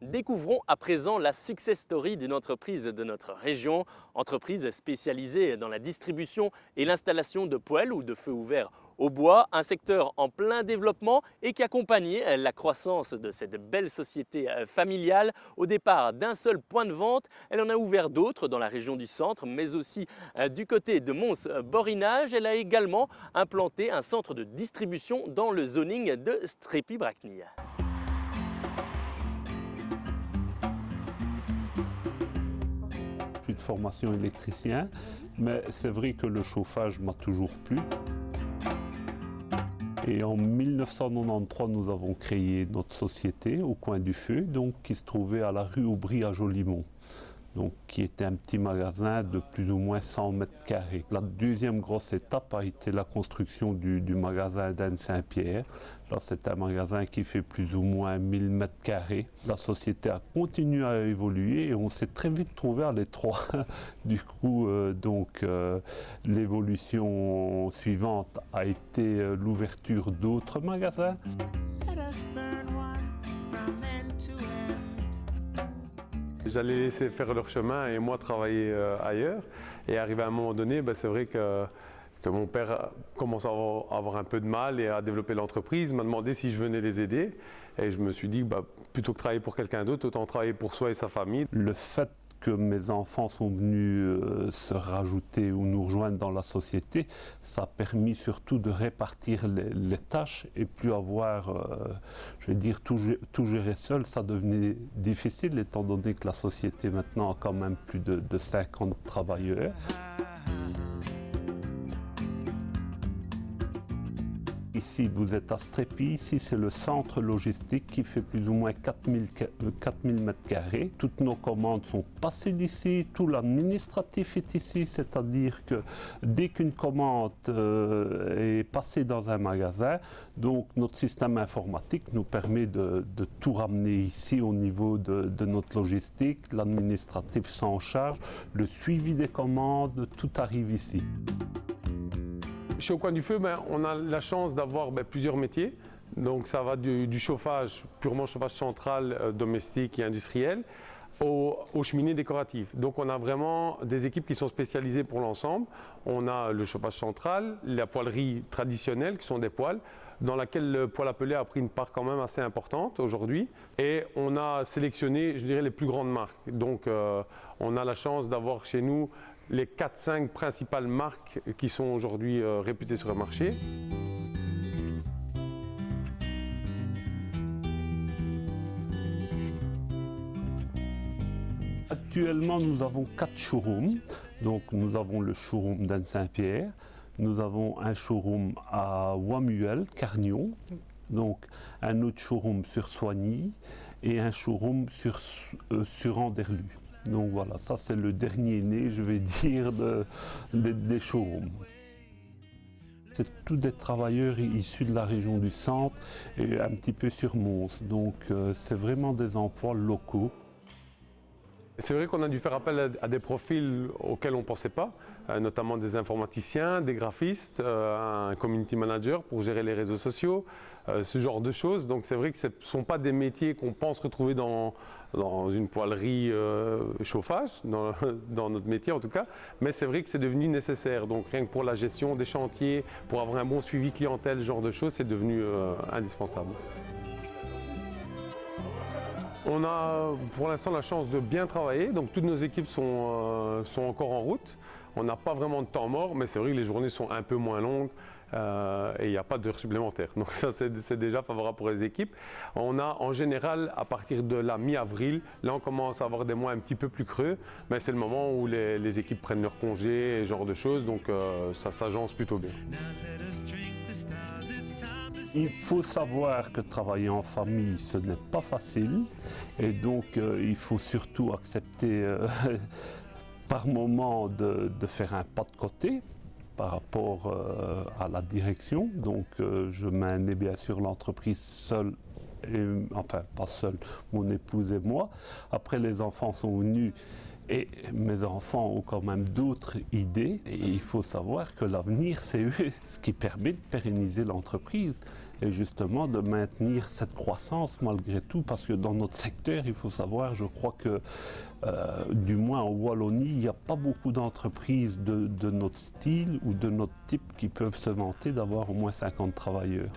Découvrons à présent la success story d'une entreprise de notre région, entreprise spécialisée dans la distribution et l'installation de poêles ou de feux ouverts au bois, un secteur en plein développement et qui accompagnait la croissance de cette belle société familiale. Au départ d'un seul point de vente, elle en a ouvert d'autres dans la région du centre, mais aussi du côté de Mons-Borinage. Elle a également implanté un centre de distribution dans le zoning de Strépy-Bracny. Je suis de formation électricien, mais c'est vrai que le chauffage m'a toujours plu. Et en 1993, nous avons créé notre société au coin du feu, donc, qui se trouvait à la rue Aubry à Jolimont. Donc, qui était un petit magasin de plus ou moins 100 mètres carrés. La deuxième grosse étape a été la construction du magasin d'Anne-Saint-Pierre. Là, c'est un magasin qui fait plus ou moins 1000 mètres carrés. La société a continué à évoluer et on s'est très vite trouvé à l'étroit. Du coup, l'évolution suivante a été l'ouverture d'autres magasins. J'allais laisser faire leur chemin et moi travailler ailleurs. Et arrivé à un moment donné, c'est vrai que mon père commence à avoir un peu de mal et à développer l'entreprise, m'a demandé si je venais les aider. Et je me suis dit, plutôt que travailler pour quelqu'un d'autre, autant travailler pour soi et sa famille. Le fait que mes enfants sont venus se rajouter ou nous rejoindre dans la société, ça a permis surtout de répartir les tâches et plus avoir, je vais dire, tout gérer seul. Ça devenait difficile étant donné que la société maintenant a quand même plus de 50 travailleurs. Ici, vous êtes à Strépy, ici c'est le centre logistique qui fait plus ou moins 4000 mètres carrés. Toutes nos commandes sont passées d'ici, tout l'administratif est ici, c'est-à-dire que dès qu'une commande est passée dans un magasin, donc notre système informatique nous permet de tout ramener ici au niveau de notre logistique, l'administratif s'en charge, le suivi des commandes, tout arrive ici. Chez Au Coin du Feu, on a la chance d'avoir plusieurs métiers. Donc ça va du chauffage, purement chauffage central, domestique et industriel, aux cheminées décoratives. Donc on a vraiment des équipes qui sont spécialisées pour l'ensemble. On a le chauffage central, la poêlerie traditionnelle, qui sont des poêles, dans laquelle le poêle à peler a pris une part quand même assez importante aujourd'hui. Et on a sélectionné, je dirais, les plus grandes marques. Donc on a la chance d'avoir chez nous les 4-5 principales marques qui sont aujourd'hui réputées sur le marché. Actuellement, nous avons 4 showrooms. Donc, nous avons le showroom d'Anne-Saint-Pierre, nous avons un showroom à Wamuel, Carnion, donc un autre showroom sur Soigny et un showroom sur Anderlu. Donc voilà, ça c'est le dernier né, je vais dire, des showrooms. C'est tous des travailleurs issus de la région du centre et un petit peu sur Mons. Donc c'est vraiment des emplois locaux. C'est vrai qu'on a dû faire appel à des profils auxquels on ne pensait pas, notamment des informaticiens, des graphistes, un community manager pour gérer les réseaux sociaux, ce genre de choses. Donc c'est vrai que ce ne sont pas des métiers qu'on pense retrouver dans une poêlerie chauffage, dans notre métier en tout cas, mais c'est vrai que c'est devenu nécessaire. Donc rien que pour la gestion des chantiers, pour avoir un bon suivi clientèle, ce genre de choses, c'est devenu indispensable. On a pour l'instant la chance de bien travailler, donc toutes nos équipes sont encore en route. On n'a pas vraiment de temps mort, mais c'est vrai que les journées sont un peu moins longues et il n'y a pas d'heures supplémentaires. Donc ça c'est déjà favorable pour les équipes. On a en général à partir de la mi-avril, là on commence à avoir des mois un petit peu plus creux, mais c'est le moment où les équipes prennent leur congé et ce genre de choses, donc ça s'agence plutôt bien. Il faut savoir que travailler en famille, ce n'est pas facile et donc il faut surtout accepter par moment de faire un pas de côté par rapport à la direction. Donc je menais bien sûr l'entreprise seule, enfin pas seule, mon épouse et moi. Après les enfants sont venus. Et mes enfants ont quand même d'autres idées et il faut savoir que l'avenir, c'est eux ce qui permet de pérenniser l'entreprise. et justement de maintenir cette croissance malgré tout, parce que dans notre secteur, il faut savoir, je crois que du moins en Wallonie, il n'y a pas beaucoup d'entreprises de notre style ou de notre type qui peuvent se vanter d'avoir au moins 50 travailleurs.